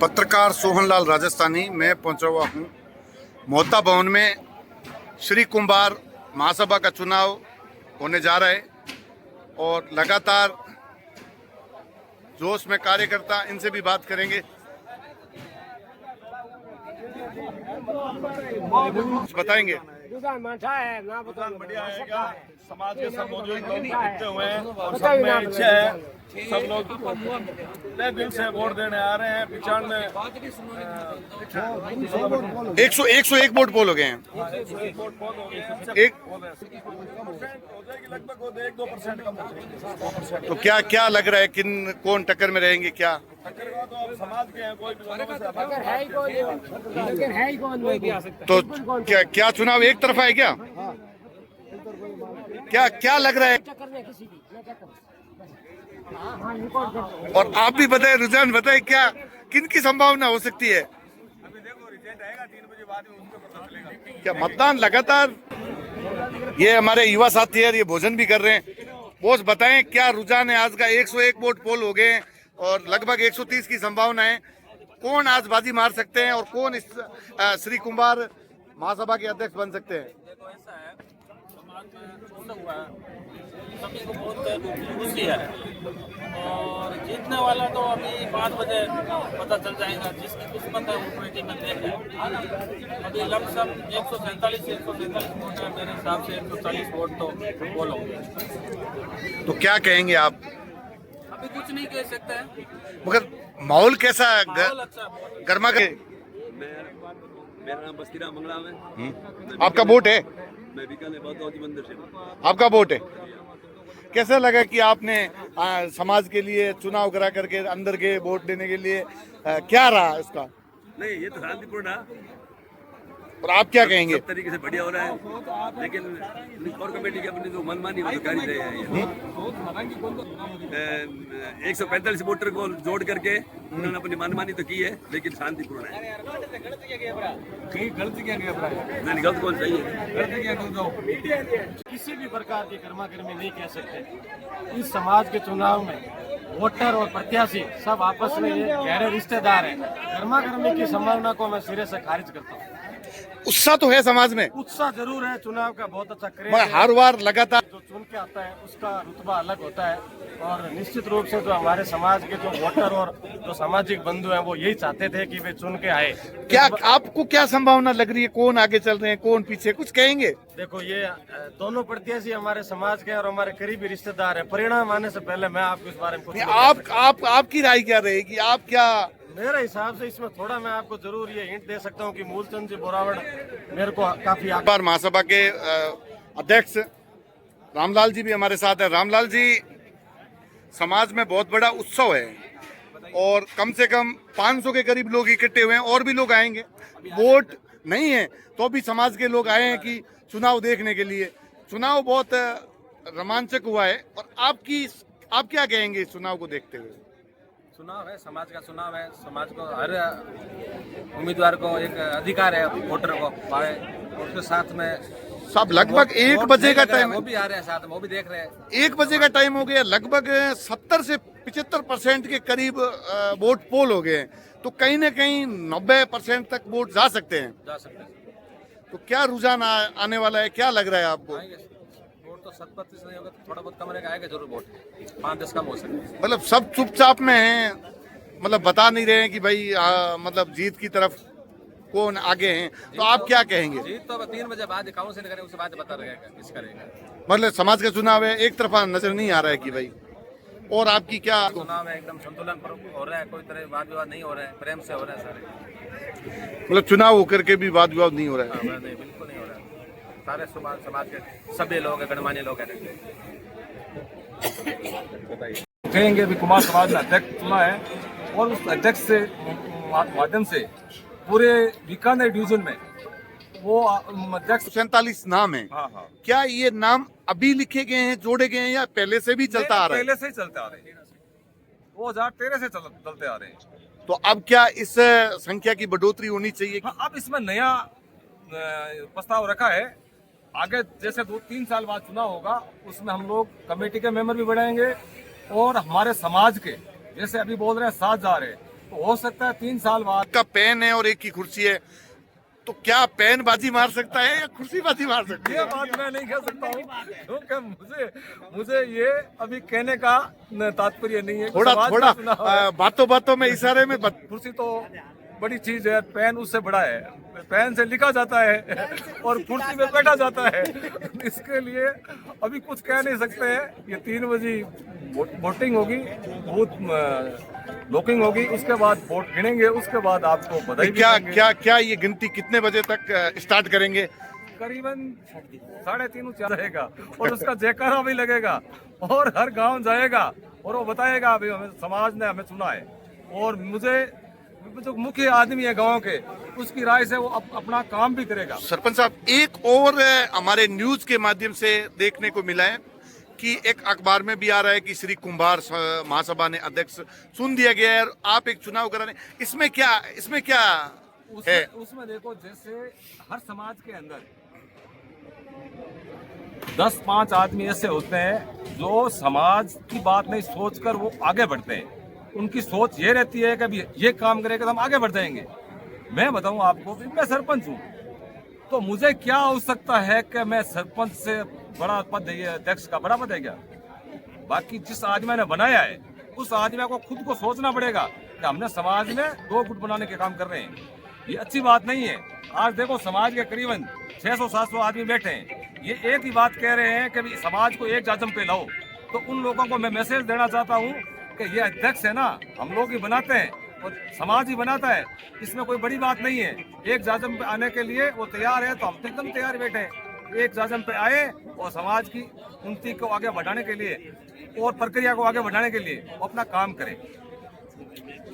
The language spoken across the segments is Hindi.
पत्रकार सोहनलाल राजस्थानी मैं पहुंचा हुआ हूं मोहता भवन में। श्री कुंभार महासभा का चुनाव होने जा रहा है और लगातार जोश में कार्यकर्ता, इनसे भी बात करेंगे। कुछ बताएंगे? बढ़िया आएगा। समाज के सब मौजूद लोग इकट्ठे हुए हैं और सब में इच्छा है, सब लोग नए दिल से वोट देने आ रहे हैं। 101 वोट पोल हो गए हैं। लगभग 1-2% कम हो। तो क्या लग रहा है कौन टक्कर में रहेंगे? क्या टक्कर का तो अब समाज के हैं, कोई तो क्या चुनाव एक तरफा है? क्या लग रहा है? और आप भी बताए, रुझान बताए, क्या किन की संभावना हो सकती है? अभी देखो रिजल्ट आएगा 3 बजे बाद में, उसको पता चलेगा। क्या मतदान लगातार? ये हमारे युवा साथी है, ये भोजन भी कर रहे हैं। बोस बताएं क्या रुझान है आज का? 101 वोट पोल हो गए और लगभग 130 की संभावना है। कौन आज बाजी मार सकते हैं और कौन इस श्री कुंभार महासभा के अध्यक्ष बन सकते हैं? देखो ऐसा है, समाज में छूटा हुआ है, सभी को बहुत खुशी है और जीतने वाला तो अभी 5 बजे पता चल जाएगा। जिसकी किस्मत है वो पेटी में देख है। अभी लमसम 147 से 147 वोट है, मेरे हिसाब से 140 वोट तो बोलो। तो क्या कहेंगे आप? अभी कुछ नहीं कह सकते हैं, मगर माहौल कैसा है? माहौल अच्छा है। गर्मा के मेरा नाम बस्तीराम मंगलाम है। आपका वोट है? मैं बीकानेर बौद्धौती मंदिर से। आपका वोट है? कैसा लगा कि आपने समाज के लिए चुनाव करा करके अंदर गए वोट देने के लिए? क्या रहा इसका? नहीं, ये तो शांतिपूर्ण है और आप क्या कहेंगे? सब तरीके से बढ़िया हो रहा है, लेकिन और कमेटी की अपनी जो मनमानी वो तो कर ही रहे हैं। 145 वोटर को जोड़ करके उन्होंने अपनी मनमानी तो की है, लेकिन शांतिपूर्ण है। गलती क्या नहीं, गलत कौन सही है? किसी भी प्रकार की गर्मागर्मी नहीं कह सकते। इस समाज के चुनाव में वोटर और प्रत्याशी सब आपस में गहरे रिश्तेदार हैं। गर्मागर्मी की संभावना को मैं सिरे से खारिज करता हूँ। उत्साह तो है समाज में, उत्साह जरूर है, चुनाव का बहुत अच्छा क्रेज मगर है। हर बार लगातार जो चुन के आता है उसका रुतबा अलग होता है और निश्चित रूप से जो हमारे समाज के जो वोटर और जो सामाजिक बंधु हैं वो यही चाहते थे कि वे चुन के आए। क्या आपको क्या संभावना लग रही है? कौन आगे चल रहे हैं, कौन पीछे? कुछ कहेंगे? देखो, ये दोनों प्रत्याशी हमारे समाज के और हमारे करीबी रिश्तेदार हैं। परिणाम आने से पहले मैं आपको इस बारे में कुछ आपकी राय क्या रहेगी? आप क्या? मेरे हिसाब से इसमें थोड़ा मैं आपको जरूर ये हिंट दे सकता हूँ कि मूलचंद जी बोरावड़ मेरे को काफी बार महासभा के अध्यक्ष रामलाल जी भी हमारे साथ है। रामलाल जी, समाज में बहुत बड़ा उत्सव है और कम से कम 500 के करीब लोग इकट्ठे हुए हैं और भी लोग आएंगे। वोट नहीं है तो भी समाज के लोग आए हैं कि चुनाव देखने के लिए। चुनाव बहुत रोमांचक हुआ है और आप क्या कहेंगे इस चुनाव को देखते हुए? चुनाव है, समाज का चुनाव है। समाज को हर उम्मीदवार को एक अधिकार है वोटर को पाए। उसके साथ में सब लगभग 1 बजे का टाइम, वो भी आ रहे हैं साथ में, वो भी देख रहे हैं। 1 बजे का टाइम हो गया। लगभग 70 से 75% के करीब वोट पोल हो गए हैं। तो कहीं ना कहीं 90% तक वोट जा सकते हैं। जा सकते हैं। तो क्या रुझान आने वाला है? क्या लग रहा है आपको? वोट तो 7% नहीं होगा, थोड़ा बहुत कम रहेगा, आएगा जरूर वोट। 5-10 कम हो सकते। मतलब सब चुपचाप में हैं, मतलब बता नहीं रहे हैं कि भाई मतलब जीत की तरफ कौन आगे हैं। तो आप क्या कहेंगे? जीत तो 3 बजे बाद काउंसिल करें, उसके बाद पता लगेगा किस करेगा। मतलब समाज का चुनाव है, एक तरफा नजर नहीं आ रहा है कि भाई। और आपकी क्या? चुनाव में एकदम संतुलन पर हो रहा है, कोई तरह वाद विवाद नहीं हो रहा है, प्रेम से हो रहा है सारे। मतलब चुनाव होकर के भी वाद विवाद नहीं हो रहा है? नहीं, बिल्कुल नहीं हो रहा है। सारे समाज के सभी लोग हैं, गणमान्य लोग हैं। कहेंगे अभी कुमार समाज ने अध्यक्ष चुना है और उस अध्यक्ष से माध्यम से पूरे बीकानेर डिवीजन में वो अध्यक्ष 47 नाम है। हाँ। क्या ये नाम अभी लिखे गए हैं, जोड़े गए हैं, या पहले से भी चलता आ रहा है? पहले से ही चलते आ रहे हैं, 2013 से चलते आ रहे हैं। तो अब क्या इस संख्या की बढ़ोतरी होनी चाहिए? हाँ, अब इसमें नया प्रस्ताव रखा है। आगे जैसे 2-3 साल बाद चुनाव होगा, उसमें हम लोग कमेटी के मेंबर भी बढ़ाएंगे और हमारे समाज के, जैसे अभी बोल रहे हैं 7 जा रहे हैं, तो हो सकता है 3 साल बाद का पेन है और एक की कुर्सी है, तो क्या पेन बाजी मार सकता है या कुर्सी बाजी मार सकती ये है? बात मैं नहीं कह सकता हूँ, क्योंकि मुझे ये अभी कहने का तात्पर्य नहीं है। थोड़ा समाज थोड़ा का चुनाव है। बातों बातों में इशारे में कुर्सी तो बड़ी चीज है, पेन उससे बड़ा है। पेन से लिखा जाता है और कुर्सी में बैठा जाता है। इसके लिए अभी कुछ कह नहीं सकते हैं। ये 3 बजे वोटिंग होगी, बूथ लॉकिंग होगी, उसके बाद वोट गिनेंगे, उसके बाद आपको बधाई भी क्या देंगे। क्या क्या ये गिनती कितने बजे तक स्टार्ट करेंगे? करीबन 3:30 रहेगा और उसका जयकारा भी लगेगा और हर गांव जाएगा और वो बताएगा अभी हमें समाज ने हमें चुना है। और मुझे जो मुख्य आदमी है गांव के, उसकी राय से वो अपना काम भी करेगा। सरपंच साहब, एक और हमारे न्यूज के माध्यम से देखने को मिला है कि एक अखबार में भी आ रहा है कि श्री कुंभार महासभा ने अध्यक्ष चुन दिया गया है और आप एक चुनाव कराने, इसमें क्या है? उसमें देखो, जैसे हर समाज के अंदर 10-5 आदमी ऐसे होते हैं जो समाज की बात नहीं सोचकर वो आगे बढ़ते हैं। उनकी सोच ये रहती है कि अभी ये काम करेगा तो हम आगे बढ़ जाएंगे। मैं बताऊं आपको कि मैं सरपंच हूं, तो मुझे क्या आवश्यकता है कि मैं सरपंच से बड़ा पद है, अध्यक्ष का बड़ा पद है क्या? बाकी जिस आदमी ने बनाया है उस आदमी को खुद को सोचना पड़ेगा कि हमने समाज में 2 गुट बनाने के काम कर रहे हैं। ये अच्छी बात नहीं है। आज देखो, समाज के करीबन 600-700 आदमी बैठे हैं, ये एक ही बात कह रहे हैं कि भी समाज को एक जाजम पे लाओ। तो उन लोगों को मैं मैसेज देना चाहता हूँ कि ये अध्यक्ष है ना, हम लोग ही बनाते हैं और समाज ही बनाता है, इसमें कोई बड़ी बात नहीं है। एक जाजम पे आने के लिए वो तैयार है तो हम तो एकदम तैयार बैठे हैं। एक जाजम पे आए और समाज की उन्नति को आगे बढ़ाने के लिए और प्रक्रिया को आगे बढ़ाने के लिए वो अपना काम करें।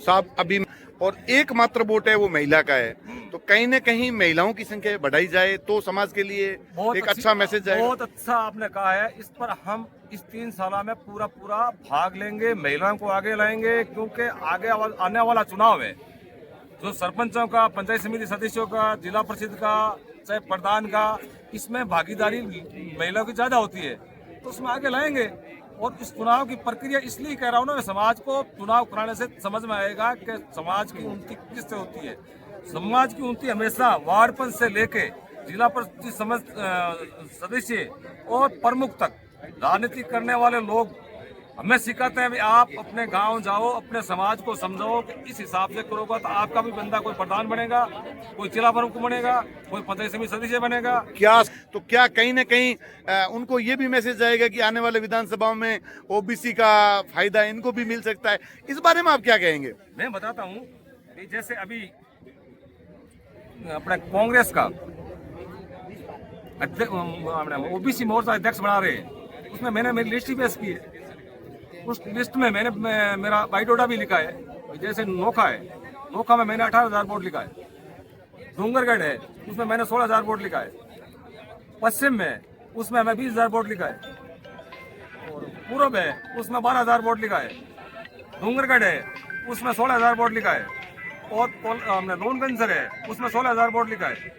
साहब, अभी और एकमात्र वोट है वो महिला का है, तो कहीं न कहीं महिलाओं की संख्या बढ़ाई जाए तो समाज के लिए एक अच्छा मैसेज जाएगा। बहुत अच्छा आपने कहा है। इस पर हम इस 3 साल में पूरा भाग लेंगे, महिलाओं को आगे लाएंगे, क्योंकि आगे आने वाला चुनाव है जो सरपंचों का, पंचायत समिति सदस्यों का, जिला परिषद का, चाहे प्रधान का, इसमें भागीदारी महिलाओं की ज्यादा होती है, तो उसमें आगे लाएंगे। और इस चुनाव की प्रक्रिया इसलिए कह रहा हूँ ना, समाज को चुनाव कराने से समझ में आएगा कि समाज की उन्नति किससे होती है। समाज की उन्नति हमेशा वार्ड पंच से लेके जिला परिषद सदस्य और प्रमुख तक राजनीति करने वाले लोग हमें सिखाते हैं। आप अपने गांव जाओ, अपने समाज को समझाओ कि इस हिसाब से करोगे तो आपका भी बंदा कोई प्रधान बनेगा, कोई जिला प्रमुख बनेगा, कोई पंचायत समिति सदस्य बनेगा। क्या कहीं न कहीं उनको ये भी मैसेज जाएगा कि आने वाले विधानसभाओं में ओबीसी का फायदा इनको भी मिल सकता है? इस बारे में आप क्या कहेंगे? मैं बताता हूँ, जैसे अभी अपने कांग्रेस का ओबीसी मोर्चा अध्यक्ष बना रहे हैं, उसमें मैंने मेरी लिस्ट ही पेश की है। उस लिस्ट में मैंने मेरा बायोडाटा भी लिखा है। जैसे नोखा है, नोखा में मैंने 18,000 वोट लिखा है। डूंगरगढ़ है, उसमें मैंने 16,000 वोट लिखा है। पश्चिम में उसमें मैं 20,000 वोट लिखा है। और पूर्व है, उसमें 12,000 वोट लिखा है। डूंगरगढ़ है, उसमें 16,000 वोट लिखा है। और लोनगंज है, उसमें 16,000 वोट लिखा है।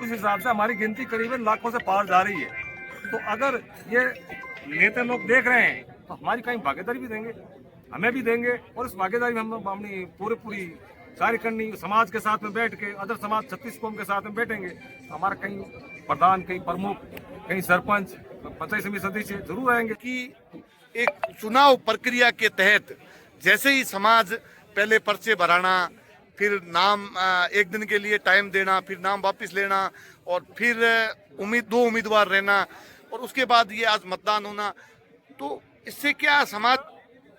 उस हिसाब से हमारी गिनती करीबन लाखों से पार जा रही है। तो अगर ये नेता लोग देख रहे हैं तो हमारी कहीं भागीदारी भी देंगे, हमें भी देंगे, और उस भागीदारी में हम अपनी पूरी कार्य करनी, समाज के साथ में बैठ के, अदर समाज 36 कौम के साथ में बैठेंगे तो हमारा कहीं प्रधान, कहीं प्रमुख, कहीं सरपंच, पंचायत समिति सदस्य जरूर आएंगे। कि एक चुनाव प्रक्रिया के तहत जैसे ही समाज पहले पर्चे भराना, फिर नाम एक दिन के लिए टाइम देना, फिर नाम वापस लेना, और फिर 2 उम्मीदवार रहना, और उसके बाद ये आज मतदान होना, तो इससे क्या समाज,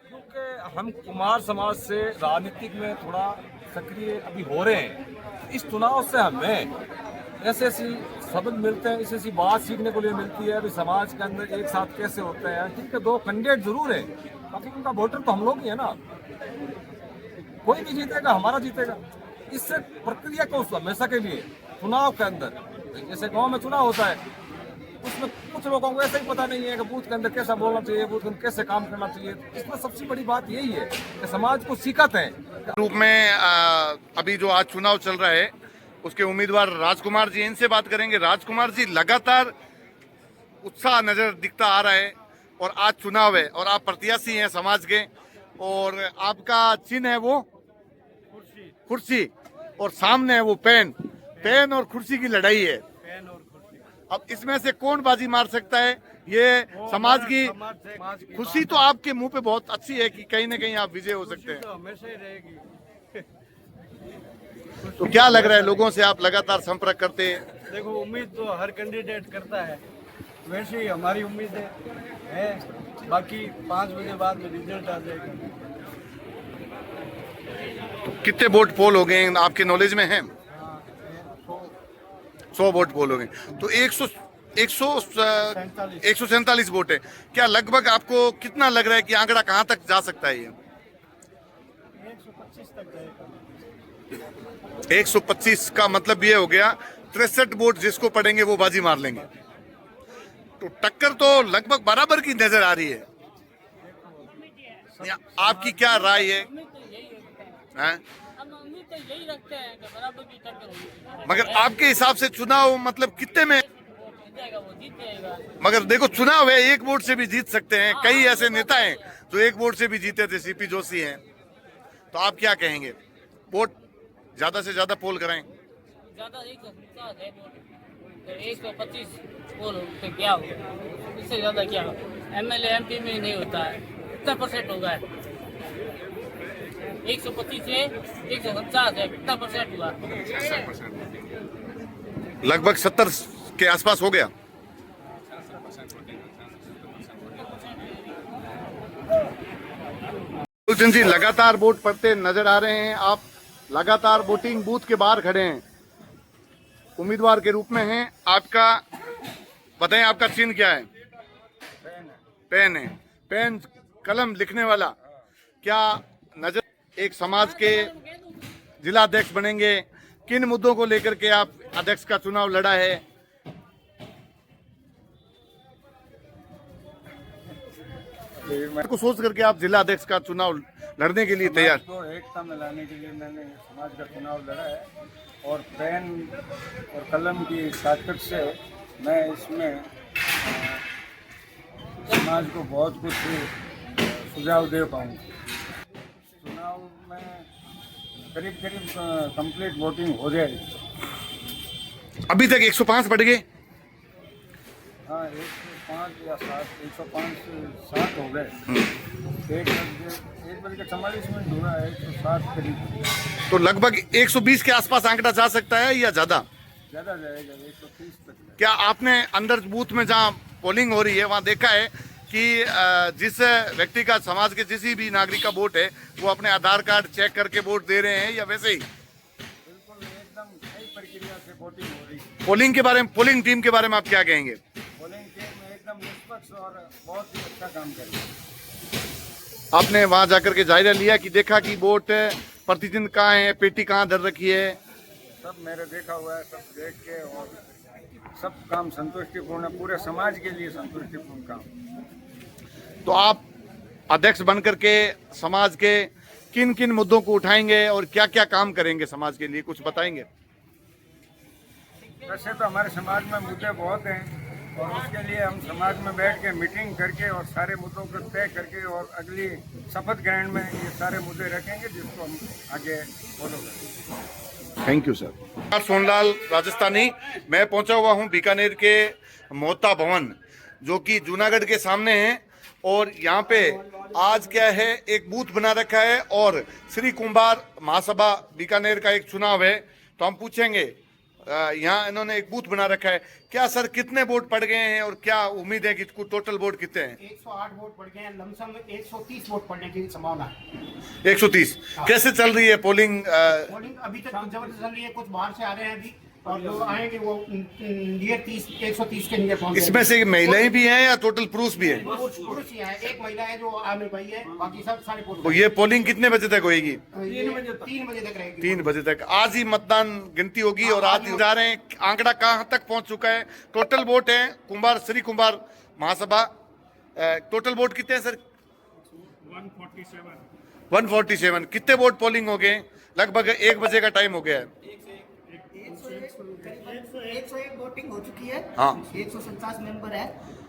क्योंकि हम कुमार समाज से राजनीतिक में थोड़ा सक्रिय अभी हो रहे हैं, इस चुनाव से हमें ऐसे शब्द मिलते हैं, ऐसी बात सीखने को लिए मिलती है। अभी समाज के अंदर एक साथ कैसे होते हैं, ठीक है 2 कैंडिडेट जरूर है, बाकी उनका वोटर तो हम लोग ही है ना। कोई भी जीतेगा, हमारा जीतेगा। इससे प्रक्रिया को हमेशा के लिए चुनाव के अंदर, जैसे गांव में चुनाव होता है, उसमें कुछ लोगों को ऐसा ही पता नहीं है कि बूथ के अंदर कैसा बोलना चाहिए, बूथ के अंदर कैसे काम करना चाहिए। इसमें सबसे बड़ी बात यही है कि समाज को सिखाते हैं। रूप में अभी जो आज चुनाव चल रहा है उसके उम्मीदवार राजकुमार जी, इनसे बात करेंगे। राजकुमार जी, लगातार उत्साह नजर दिखता आ रहा है और आज चुनाव है और आप प्रत्याशी हैं समाज के, और आपका चिन्ह है वो कुर्सी और सामने है वो पेन। पेन और कुर्सी की लड़ाई है। पेन और कुर्सी। अब इसमें से कौन बाजी मार सकता है? ये समाज की खुशी तो आपके मुंह पे बहुत अच्छी है कि कहीं ना कहीं आप विजय हो सकते हैं। तो हमेशा ही रहेगी। तो क्या लग रहा है, लोगों से आप लगातार संपर्क करते हैं? देखो, उम्मीद तो हर कैंडिडेट करता है, वैसे ही हमारी उम्मीद है। बाकी 5 बजे बाद में रिजल्ट आ जाएगा। तो कितने वोट पोल हो गए आपके नॉलेज में है? 100 वोट पोल हो गए। तो 147 वोट है। क्या लगभग आपको कितना लग रहा है कि आंकड़ा कहां तक जा सकता है? ये 125 तक जाएगा। 125 का मतलब ये हो गया 63 वोट जिसको पड़ेंगे वो बाजी मार लेंगे। तो टक्कर तो लगभग बराबर की नजर आ रही है। आपकी क्या राय है? हैं? हम उम्मीद तो यही रखते हैं कि बराबर की टक्कर होगी। मगर आपके हिसाब से चुनाव मतलब कितने में? जीत जाएगा, वो जीत जाएगा। मगर देखो, चुनाव है, 1 वोट से भी जीत सकते हैं। कई ऐसे नेता हैं जो 1 वोट से भी जीते थे, सीपी जोशी हैं। तो आप क्या कहेंगे? वोट ज्यादा से ज्यादा पोल कराएं? ज्यादा 150 है तो 125 बोल तो क्या हो, इससे ज्यादा क्या हो? एमएलए एमपी में नहीं होता है, कितना परसेंट होगा? 125 है, 150 है, कितना परसेंट हुआ? लगभग 70 के आसपास हो गया। कुलचंद जी लगातार वोट पड़ते नजर आ रहे हैं। आप लगातार वोटिंग बूथ के बाहर खड़े हैं, उम्मीदवार के रूप में हैं। आपका बताएं, आपका चिन्ह क्या है? पेन है। पेन, कलम, लिखने वाला। क्या नजर एक समाज के जिला अध्यक्ष बनेंगे? किन मुद्दों को लेकर के आप अध्यक्ष का चुनाव लड़ा है? को सोच करके आप जिला अध्यक्ष का चुनाव लड़ने के लिए तैयार? तो एकता में लाने के लिए मैंने समाज का चुनाव लड़ा है और पेन और कलम की ताकत से मैं इसमें समाज को बहुत कुछ सुझाव दे पाऊँ। चुनाव में करीब करीब कंप्लीट वोटिंग हो जाएगी। अभी तक 105 बढ़ गए। हाँ, 105 या 7, 105 से 7 हो गए। 1:44 हुआ है, 107 करीब। तो लगभग 120 के आसपास आंकड़ा जा सकता है या ज्यादा? ज़्यादा जाएगा, 130 तक। क्या आपने अंदर बूथ में जहां पोलिंग हो रही है वहां देखा है कि जिस व्यक्ति का, समाज के किसी भी नागरिक का वोट है, वो अपने आधार कार्ड चेक करके वोट दे रहे हैं या वैसे ही? बिल्कुल एकदम सही प्रक्रिया से वोटिंग हो रही है। पोलिंग के बारे में, पोलिंग टीम के बारे में आप क्या कहेंगे? पोलिंग टीम एकदम निष्पक्ष और बहुत ही अच्छा काम कर रही है। आपने वहां जाकर के जायजा लिया कि देखा कि वोट प्रतिदिन कहाँ है, पेटी कहाँ धर रखी है? सब मेरे देखा हुआ है, सब देख के, और सब काम संतुष्टिपूर्ण है, पूरे समाज के लिए संतुष्टिपूर्ण काम। तो आप अध्यक्ष बनकर के समाज के किन किन मुद्दों को उठाएंगे और क्या क्या काम करेंगे समाज के लिए, कुछ बताएंगे? वैसे तो हमारे समाज में मुद्दे बहुत हैं और उसके लिए हम समाज में बैठ के मीटिंग करके और सारे मुद्दों को तय करके और अगली शपथ ग्रहण में ये सारे मुद्दे रखेंगे जिसको हम आगे फॉलो करेंगे। Thank you sir. Sonlal Rajasthani, मैं पहुंचा हुआ हूं बीकानेर के मोहता भवन, जो कि जूनागढ़ के सामने है। और यहाँ पे आज क्या है, एक बूथ बना रखा है और श्री कुंभार महासभा बीकानेर का एक चुनाव है। तो हम पूछेंगे, यहाँ इन्होंने एक बूथ बना रखा है। क्या सर, कितने वोट पड़ गए हैं और क्या उम्मीद है कि टोटल वोट कितने हैं? 108 वोट पड़ गए हैं, लमसम 130 वोट पड़ने की संभावना है। 130। कैसे चल रही है पोलिंग? पोलिंग अभी तक जबरदस्त चल रही है, कुछ बाहर से आ रहे हैं अभी, और जो आएंगे वो नियर 130 के नियर पहुंच इसमें से महिलाएं भी हैं या टोटल पुरुष भी हैं? पुरुष ही है, एक महिला है जो आमिर भाई है, बाकी सब सारे तो पुरुष। ये पोलिंग कितने बजे तक होगी? 3 बजे तक रहेगी। 3 बजे तक। आज ही मतदान गिनती होगी और आज ही जा रहे हैं। आंकड़ा कहाँ तक पहुंच चुका है? टोटल वोट है कुंभार, श्री कुंभार महासभा, टोटल वोट कितने हैं सर? 147। कितने वोट पोलिंग हो गए? लगभग 1 बजे का टाइम हो गया है। 101 वोटिंग हो चुकी है। हाँ। 147 मेंबर है,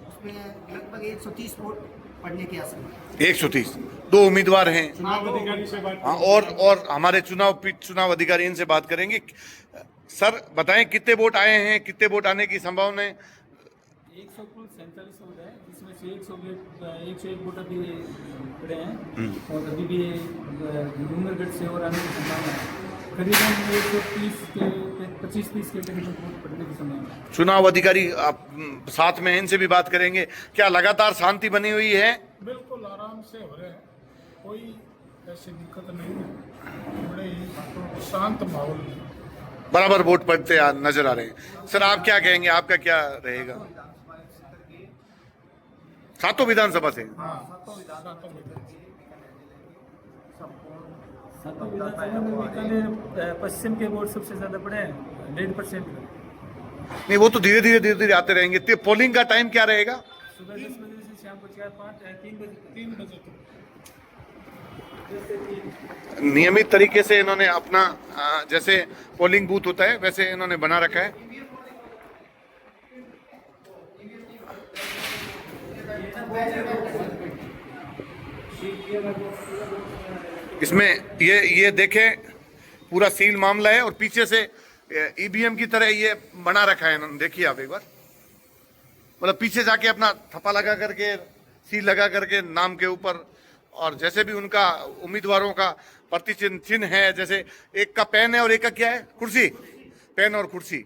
उसमें लगभग 130 वोट पढ़ने की आशा। 130 दो उम्मीदवार हैं। चुनाव अधिकारी से बात हाँ, और हमारे चुनाव अधिकारी इनसे बात करेंगे। सर बताएं कितने वोट आए हैं, कितने वोट आने की संभावना है? 100 कुल 47 वोट है, जिसमें से 101 वोट अभी पड़े हैं और अभी भी डूंगरगढ़ से और आने की संभावना है। करीबन 130 के 25-30 के करीब वोट पड़ने की संभावना है। चुनाव अधिकारी आप साथ में हैं, इनसे भी बात करेंगे। क्या लगातार शांति बनी हुई है? बिल्कुल आराम से हो रहे हैं, कोई ऐसी दिक्कत नहीं है, बड़े ही शांत माहौल में बराबर वोट पड़ते नजर आ रहे हैं। सर आप क्या कहेंगे, आपका क्या रहेगा? सातों विधानसभा से सातों विधानसभा में भी कल पश्चिम के वोट सबसे ज्यादा पड़े हैं, 1.5%। नहीं, वो तो धीरे धीरे आते रहेंगे। पोलिंग का टाइम क्या रहेगा? सुबह 10 बजे से शाम को 3 बजे तक। नियमित तरीके से इन्होंने अपना जैसे पोलिंग बूथ होता है वैसे इन्होंने बना रखा है। इसमें ये देखें पूरा सील मामला है और पीछे से ईवीएम की तरह ये बना रखा है इन्होंने। देखिए आप एक बार, मतलब पीछे जाके अपना थप्पा लगा करके, सील लगा करके नाम के ऊपर, और जैसे भी उनका उम्मीदवारों का प्रतिचिन्ह है, जैसे एक का पेन है और एक का क्या है, कुर्सी, पेन और कुर्सी।